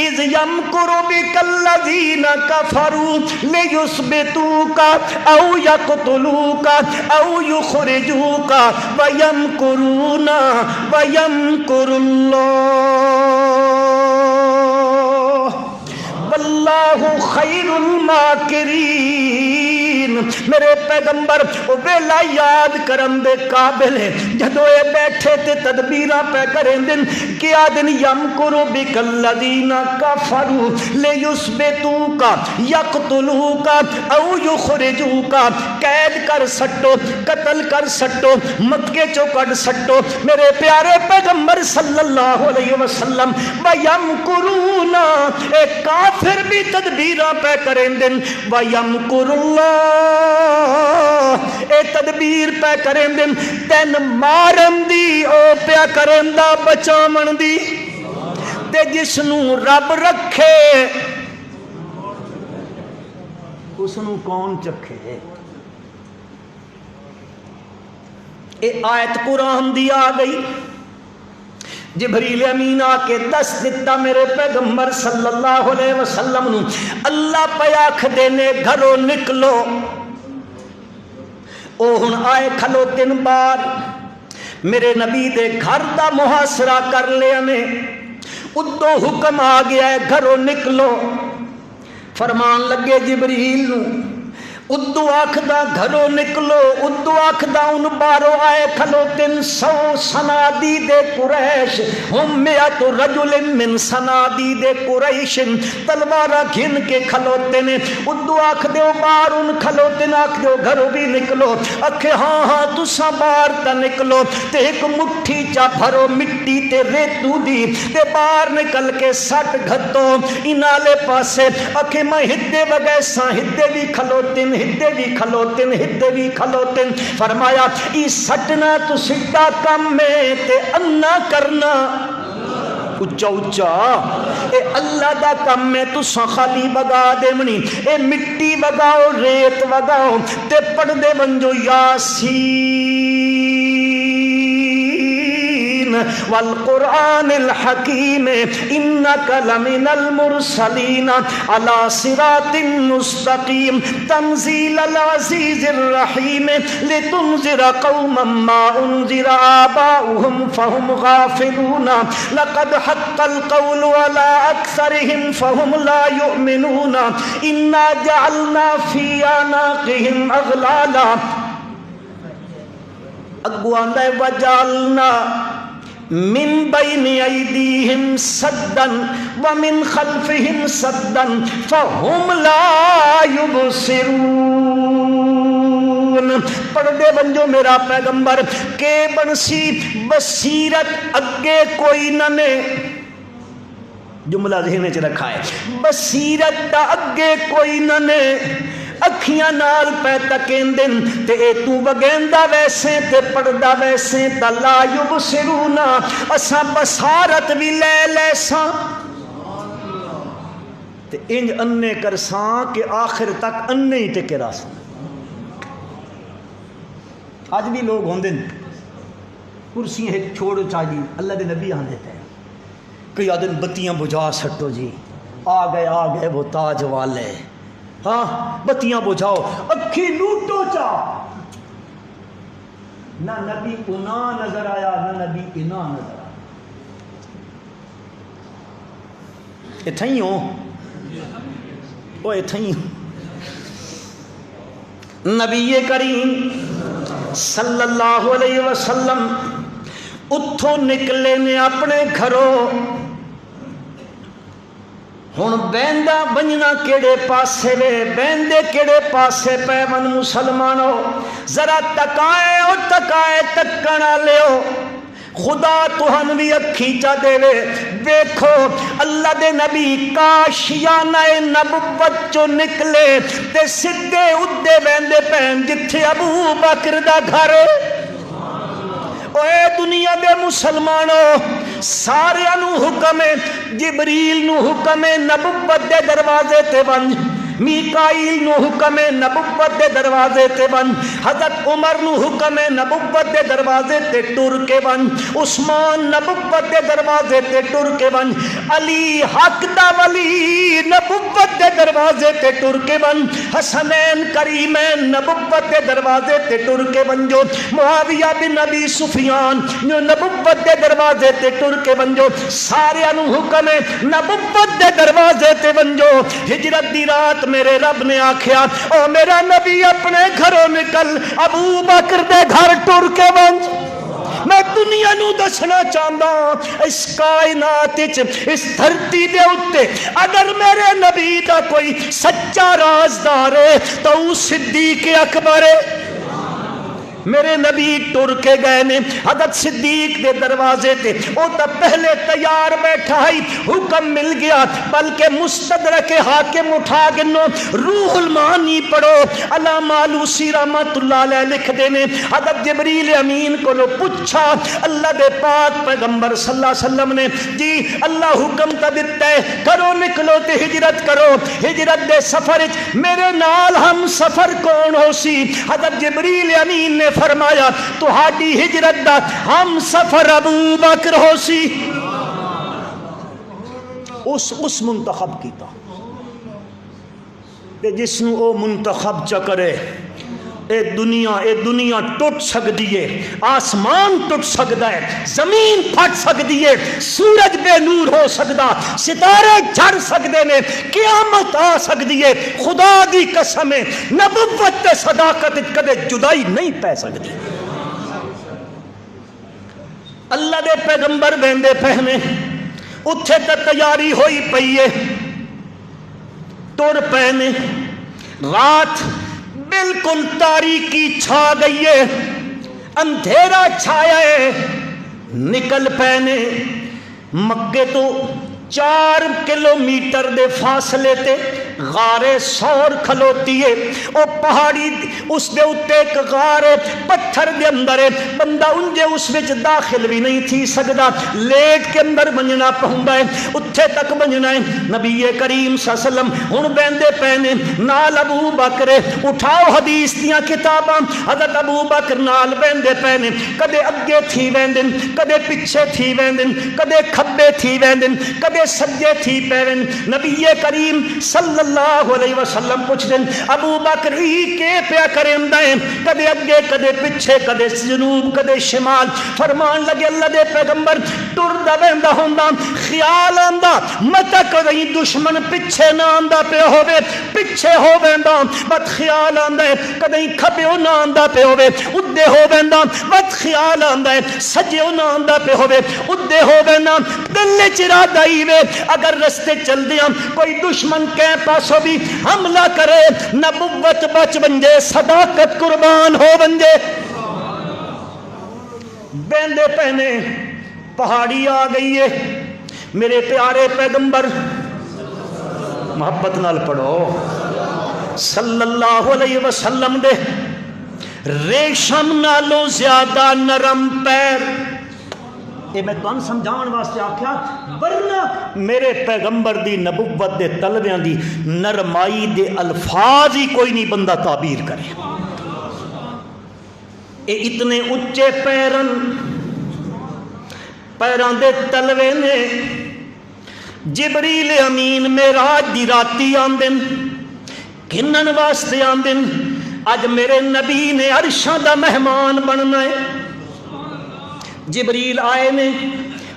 A: اذ یمکر بک الذین کفروا لیثبتوک او یقتلوک او یخرجوک ویمکرون ویمکر اللہ واللہ خیر الماکرین۔ میرے پیغمبر او ویلا یاد کرن دے قابل ہے، جدو اے بیٹھے تے تدبیراں پہ کریں دن کیا دن یمکرو بک الذین کفروا لیثبتوک یقتلوک او یخرجوک، قید کر سٹو، قتل کر سٹو، مکے چو کڈ سٹو، میرے پیارے پیغمبر صلی اللہ علیہ وسلم ویمکرون، اے کافر بھی تدبیراں پہ کریں دن، ویمکر اللہ، اے تدبیر پہ کریں دن، تین مارن دی او پیا کریں دا بچامن دی، تے جس نو رب رکھے اس نو کون چکھے۔ اے آیت قرآن دی آ گئی، جبریل امین آ کے دس دیتا میرے پیغمبر صلی اللہ علیہ وسلم نو، اللہ پہ آکھ دینے گھروں نکلو، او ہن آئے کھلو 3 بار میرے نبی دے گھر دا محاصرہ کر لیا نے، ادو حکم آ گیا ہے گھروں نکلو، فرمان لگے جبریل نو، ادو آکھدا گھروں نکلو، ادو آکھدا ان بارو آئے کھلو 300 سنادی دے قریش، ہم 100 رجل من سنادی دے قریش، تلوارہ گھن کے کھلوتے نے، ادو آکھ دیو بار ان کھلوتے نے، آکھ دیو گھروں بھی نکلو، اکھے ہاں ہاں تسا بار تا نکلو، تے ایک مٹھی چا بھرو مٹی تے ریتو دی، تے بار نکل کے سٹ گھتو انالے پاسے، اکھے میں ہدے وگے ساں، ہدے بھی کھلوتے ہدے بھی کھلوتن، ہدے بھی کھلوتن، فرمایا ای سٹنا تو سٹا کم میں تے انا کرنا اچھا اچھا، اے اللہ دا کم میں تو خالی بگا دے منی، اے مٹی بگاؤ ریت بگاؤ تے پڑھ دے بنجو یاسین والقرآن الحکیم انک لمن المرسلین علی صراط مستقیم تنزیل العزیز الرحیم لتنذر قوما ما انذر آباؤہم فہم غافلون لقد حق القول على اکثرهم فہم لا یؤمنون انا جعلنا فی اعناقہم اغلالا، اگو آندہ وجعلنا من بین ایدیہم سدا ومن خلفہم سدا فہم لا یبصرون۔ پردے بنجو میرا پیغمبر کہ بنسی بصیرت اگے کوئی نہ نے، جملہ ذہن چ رکھا ہے، بصیرت تا اگے کوئی نہ نے، اکھیاں نال پہ تکین دن تے اے تو وگیندا ویسے تے پڑدا ویسے تا لا یبصرونا، اساں بصارت بھی لے لے ساں تے انج انے کرساں کہ آخر تک انے ہی ٹکے راساں۔ اج بھی لوگ ہوندے کرسیاں ایک چھوڑو چاہیے، اللہ دے نبی آن دیتے ہیں کئی آدن بتیاں بجھا سٹو جی، آ گئے وہ تاج والے، ہاں بتیاں بجھاؤ، اکھی لوٹو چاہ، نہ نبی انا نظر آیا نہ نبی انا نظر آیا۔ اتھائیں ہو وہ اتھیں نبی کریم صلی اللہ علیہ وسلم اتھوں نکلے نے اپنے گھروں ہن بہندا بننا کیڑے پاسے وے بہندے کیڑے پاسے پے من مسلمانوں ذرا تکائے او تکائے تکن والےو خدا تہن بھی اکھی چا دے وے دیکھو اللہ دے نبی کاشیانہ نبوت چو نکلے تے سدھے ادھے بہندے پین جتھے ابو بکر دا گھر اے دنیا دے مسلمانوں سارے انو حکم جبریل نو حکم نبوت دے دروازے تے بن میکائیل نو حکم نبوت دے دروازے تے بن حضرت عمر نو حکم نبوت دے دروازے تے ٹر کے بن عثمان نبوت دے دروازے تے ٹر کے بن علی حق دا ولی نبوت دے دروازے تے ٹر کے بن حسنین کریمین نبوت دے دروازے تے ٹر کے بن جو معاویہ بن ابی سفیان نبوت دے دروازے تے ٹر کے بن جو سارے انو حکم نبوت دے دروازے تے بن جو ہجرت دی رات میرے رب نے آکھیا او میرا نبی اپنے گھروں نکل ابو بکر دے گھر ٹر کے بنج میں دنیا نو دسنا چاہتا اس کائنات اس دھرتی دے اتے اگر میرے نبی دا کوئی سچا رازدار ہے تو وہ صدیق اکبر ہے میرے نبی ٹر کے گئے نے حضرت صدیق دے دروازے تے او تا پہلے تیار بیٹھا ہی حکم مل گیا بلکہ مستدرک حاکم اٹھا گنو روح المعانی پڑھو علامہ آلوسی رحمت اللہ علیہ لکھ دینے حضرت جبریل امین کو لو پوچھا اللہ دے پاک پیغمبر صلی اللہ علیہ وسلم نے جی اللہ حکم تا دیتا ہے کرو نکلو تے ہجرت کرو ہجرت دے سفر میرے نال ہم سفر کون ہو سی حضرت جبریل امین نے فرمایا تہاڈی ہجرت دا ہم سفر ابو بکر ہو سی اس منتخب کیتا تے جس نو او منتخب چکرے اے دنیا ٹوٹ سکتی ہے آسمان ٹوٹ سکتا ہے زمین پھٹ سکتی ہے سورج بے نور ہو سکتا ستارے جھڑ سکتے ہیں قیامت آ سکتی ہے خدا دی قسم نبوت تے صداقت کدے جدائی نہیں پہ سکتی اللہ دے پیغمبر بہندے پہنے اتھے تے تیاری ہوئی پئی ہے ٹر پہنے رات بالکل تاریکی چھا گئی ہے اندھیرا چھایا ہے نکل پینے مکے تو 4 کلومیٹر دے فاصلے تے غار سور کھلوتی ہے او پہاڑی اس دے اتے ایک غار پتھر دے اندر ہے بندہ انجے اس وچ داخل بھی نہیں تھی سکدا لیٹ کے اندر بننا پہندا ہے اتھے تک بننا ہے نبی کریم صلی اللہ علیہ وسلم ہن بیندے پینے نال ابو بکر اٹھاؤ حدیث دیاں کتاباں حضرت ابو بکر نال بیندے پینے کدے اگے تھی ویندن کدے پیچھے تھی ویندن کدے کھبے تھی ویندن کدے سجے تھی پیون نبی کریم صلی اللہ علیہ وسلم پوچھ دیں ابو بکر ہی کے پیا کریں دائیں کدے اگے کدے پچھے کدے جنوب کدے شمال فرمان لگے اللہ دے پیغمبر ٹر دا بہندا ہوندا خیال آندا مت کدی دشمن پیچھے نہ آندا پہ ہوے پیچھے ہو بہندا مت خیال آندا ہے کدی کھبے نہ آندا پہ ہوے اودے ہو بہندا مت خیال آندا ہے سجے نہ آندا پہ ہوے اودے ہو بہندا دل وچ ارادہ اگر رستے چل دیا کوئی دشمن کے پاسوں بھی حملہ کرے نبوت بچ بنجے صداقت قربان ہو بنجے بیندے پہنے پہاڑی آ گئی ہے میرے پیارے پیغمبر محبت نال پڑھو صلی اللہ علیہ وسلم دے ریشم نالوں زیادہ نرم پیر یہ میں تمہیں سمجھاؤن واسطے آکھیا ورنہ میرے پیغمبر دی نبوت دے طلبیاں دی نرمائی دے الفاظ ہی کوئی نہیں بندہ تعبیر کرے اے اتنے اچے پیران دے طلبے نے جبریل امین معراج دی راتی آندن کنن واسطے آندن اج میرے نبی نے عرشاں دا مہمان بننا ہے جبریل آئے نے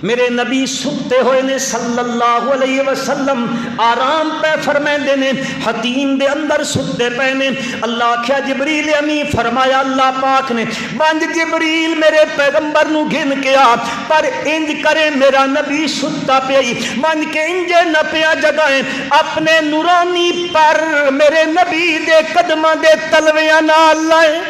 A: میرے نبی ستے ہوئے نے صلی اللہ علیہ وسلم آرام پہ فرمیندے نے حتیم دے اندر ستے پے نے اللہ کیا جبریل امی فرمایا اللہ پاک نے بند جبریل میرے پیغمبر نو گھن کے آ پر انج کرے میرا نبی ستا پئی من کے انجے نہ پیا جگائیں اپنے نورانی پر میرے نبی دے قدماں دے تلویاں نال لائے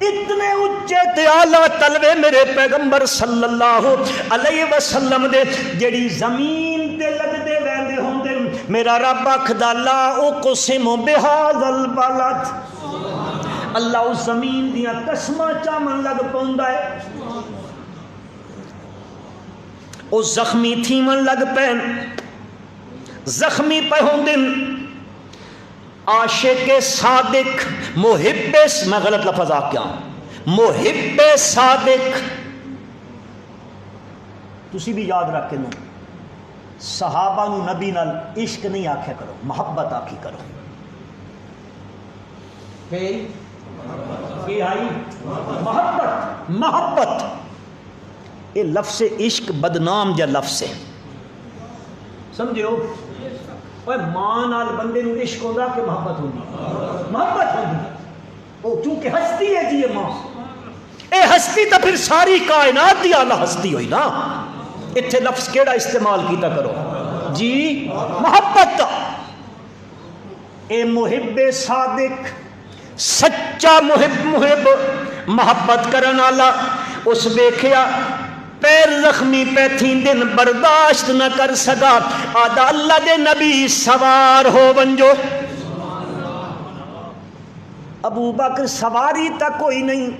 A: اتنے اچے تے اعلیٰ تلوے میرے پیغمبر صلی اللہ علیہ وسلم دے جڑی زمین تے لگ دے ویندے ہوندے میرا رب آکھدا لا اقسم بہذا البلد اللہ اس زمین دیاں قسماں چامن لگ پوندا ہے او زخمی تھیمن لگ پین زخمی پہ ہوندے عاشق صادق محب میں غلط لفظ آ کیا محب صادق تسی بھی یاد رکھ کے نو صحابہ نو نبی نال عشق نہیں آکھیا کرو محبت آکھی کرو کہ آئی محبت محبت یہ لفظ عشق بدنام جا لفظ ہے سمجھو اوے ماں نال بندے نو عشق ہوندا کہ محبت ہوندی محبت ہوندی او چونکہ ہستی ہے جی یہ ماں اے ہستی تو پھر ساری کائنات دی اعلی ہستی ہوئی نا اتنے لفظ کیڑا استعمال کیتا کرو جی محبت اے محب صادق سچا محب محبت کرن والا اس ویکھیا پیر زخمی پہ تھیں دن برداشت نہ کر سکا آدھا اللہ دے نبی سوار ہو بنجو ابو بکر سواری تک کوئی نہیں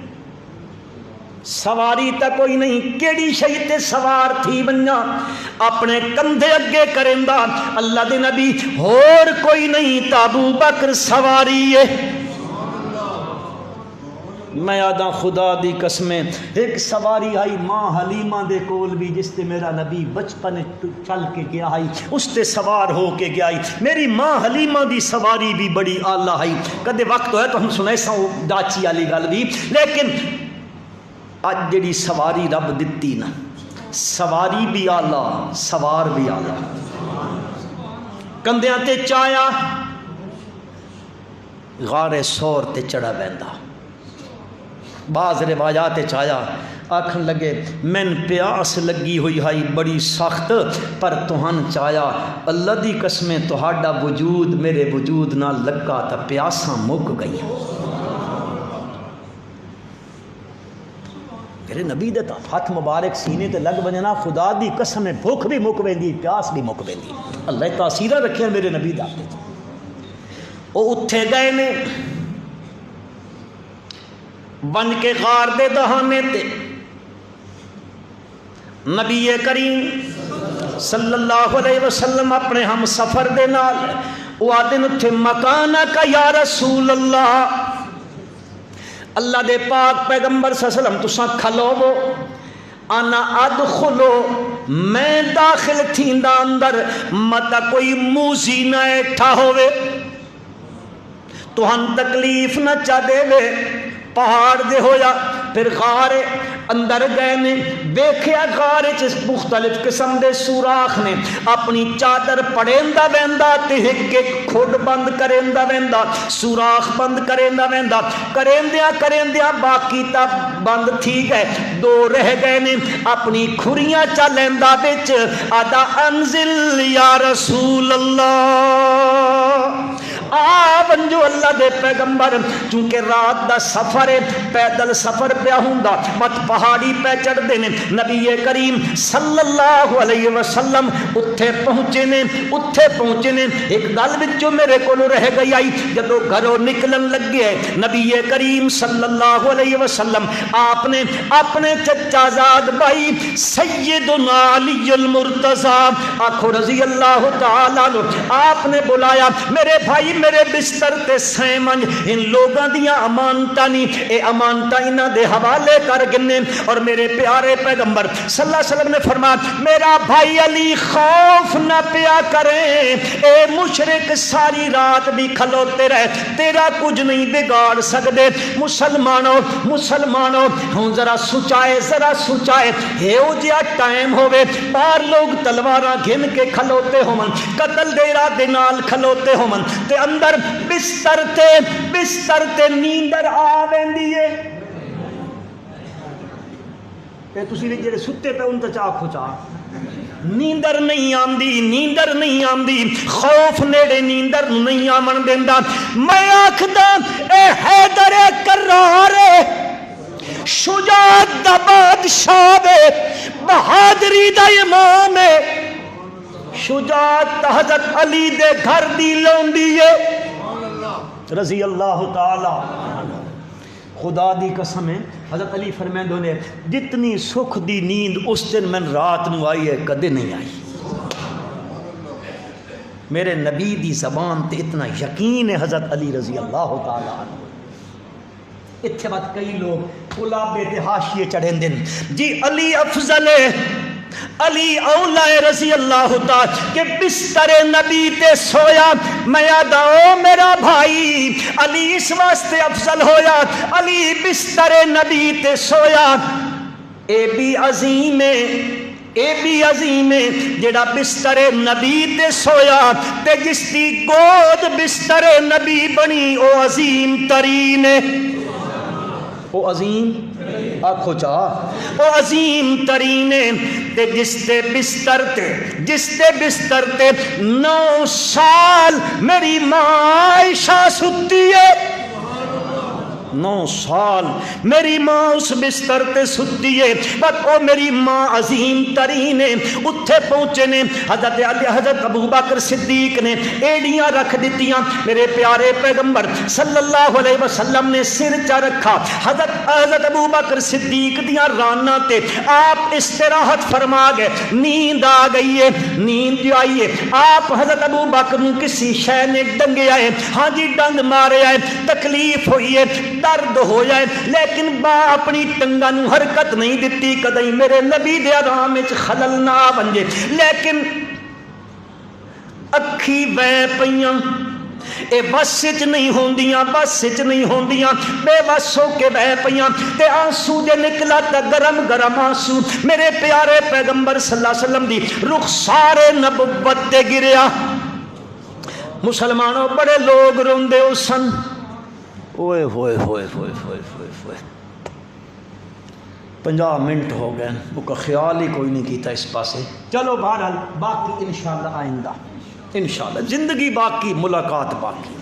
A: سواری تک کوئی نہیں کیڑی شئی تے سوار تھی بنجا اپنے کندھے اگے کرندہ اللہ دے نبی اور کوئی نہیں تا ابو بکر سواری ہے میں آدھا خدا دی قسمیں ایک سواری آئی ماں حلیمہ دے کول بھی جس تے میرا نبی بچپن چل کے گیا آئی اس تے سوار ہو کے گیا آئی میری ماں حلیمہ دی سواری بھی بڑی آلہ آئی کدے وقت ہوئے تو ہم سنے سا داچی آلی گل بھی لیکن آج جڑی سواری رب دتی نا سواری بھی آلہ سوار بھی آلہ کندیاں تے چایا غار سور تے چڑھا بیندہ بعض روایات چایا آکھن لگے من پیاس لگی ہوئی ہائی بڑی سخت پر توہن چایا اللہ دی قسمیں تہاڈا وجود میرے وجود نہ لگا تا پیاساں مک گئی میرے نبی دے ہاتھ مبارک سینے تے لگ بننا خدا دی قسم بھوک بھی مک ویندی پیاس بھی مک ویندی اللہ تاثیرہ رکھے میرے نبی دا او اٹھے گئے نے بن کے غار دے دہانے تے نبی کریم صلی اللہ علیہ وسلم اپنے ہم سفر دے نال وہ آدن تھے مکانہ کا یا رسول اللہ اللہ دے پاک پیغمبر صلی اللہ علیہ وسلم تساں کھلو وہ انا ادخلو میں داخل تھیندا اندر متا کوئی موزی نہ ایٹھا ہوئے تو ہم تکلیف نہ چا دے وے پہاڑ دے ہویا پھر غار اندر گئے نے دیکھیا غار چس مختلف قسم دے سوراخ نے اپنی چادر پڑیندا ویندا تے ایک ایک کھڈ بند کریندا ویندا سوراخ بند کریندا ویندا کریندیاں باقی تا بند تھی گئے دو رہ گئے نے اپنی کھریاں چا لیندا وچ آدا انزل یا رسول اللہ آون جو اللہ دے پیغمبر چونکہ رات دا سفر ہے پیدل سفر پہ ہوندا مت پہاڑی پہ چڑھ دے نے نبی کریم صلی اللہ علیہ وسلم اتھے پہنچے نے ایک گل وچوں میرے کولوں رہ گئی آئی جدوں گھروں نکلن لگے نبی کریم صلی اللہ علیہ وسلم آپ نے اپنے چچا زاد بھائی سیدنا علی المرتضی آخو رضی اللہ تعالیٰ عنہ آپ نے بلایا میرے بھائی میرے بستر بستر تے سیمنج ان لوگاں دیاں امانتاں نہیں، اے امانتاں انہاں دے حوالے کر گنے، اور میرے پیارے پیغمبر صلی اللہ علیہ وسلم نے فرمایا میرا بھائی علی خوف نہ پیا کریں، اے مشرک ساری رات بھی کھلوتے رہے تیرا کچھ نہیں بگاڑ سکتے۔ مسلمانوں ہوں ذرا سوچائے ہیو جیا ٹائم ہوئے پار لوگ تلواراں گھن کے کھلوتے ہومن، قتل دے ارادے نال کھلوتے ہومن تے اندر بستر تے نیندر آ ویندی ہے، تے تسی بھی جڑے ستے پے ان تے چاہ کھچا نیندر نہیں آندی، خوف نیڑے نیندر نہیں آمن دیندا۔ میں آکھدا اے حیدر کرار شجاعت دا بادشاہ بہادری دا امام شجاعت حضرت علی دے گھر دی لوندی ہے رضی اللہ تعالی عنہ۔ خدا دی قسم ہے حضرت علی فرمیندے نے جتنی سکھ دی نیند اس دن میں رات نو آئی ہے کدے نہیں آئی، میرے نبی دی زبان تے اتنا یقین ہے حضرت علی رضی اللہ تعالی عنہ۔ اتھے بات کئی لوگ قلابے تے حاشیے چڑھیں دن جی علی افضل ہے، علی اولا رضی اللہ تعالی کہ بستر نبی تے سویا، میں آدھاؤ میرا بھائی علی اس واسطے افضل ہویا، علی بستر نبی تے سویا، اے بھی عظیم ہے جڑا بستر نبی تے سویا تے جس دی گود بستر نبی بنی او عظیم ترین ہے، او عظیم آنکھو چاہ او عظیم ترین ہے تے جس تے بستر تے 9 سال میری ماں عائشہ ستی ہے، 9 سال میری ماں اس بستر تے ستی ہے، بس او میری ماں عظیم ترین ہے۔ اتھے پہنچے نے حضرت ابو بکر صدیق نے ایڑیاں رکھ دیتیاں، میرے پیارے پیغمبر صلی اللہ علیہ وسلم نے سر چا رکھا، حضرت ابو بکر صدیق دیاں رانا تے آپ استراحت فرما گئے، نیند آ گئی ہے، نیند جو آئی ہے آپ حضرت ابو بکر نو کسی شے نے ڈنگے آئے، ہاں جی ڈنگ مارے آئے، تکلیف ہوئی ہے، درد ہو جائے، لیکن با اپنی ٹنگا نو حرکت نہیں دیتی کدیں میرے نبی دے آرام وچ خلل نہ بن جے، لیکن اکھی وے پیاں اے بس وچ نہیں ہوندیاں، بے بس ہو کے بہ پیاں تے آنسو دے نکلا تے گرم آنسو میرے پیارے پیغمبر صلی اللہ علیہ وسلم دی رخسار نبوت تے گریا۔ مسلمانوں بڑے لوگ روندے ہو سن، اوئے ہوئے 50 منٹ ہو گئے، وہ کا خیال ہی کوئی نہیں کیتا اس پاسے۔ چلو بہرحال باقی انشاءاللہ آئندہ، انشاءاللہ زندگی باقی، ملاقات باقی۔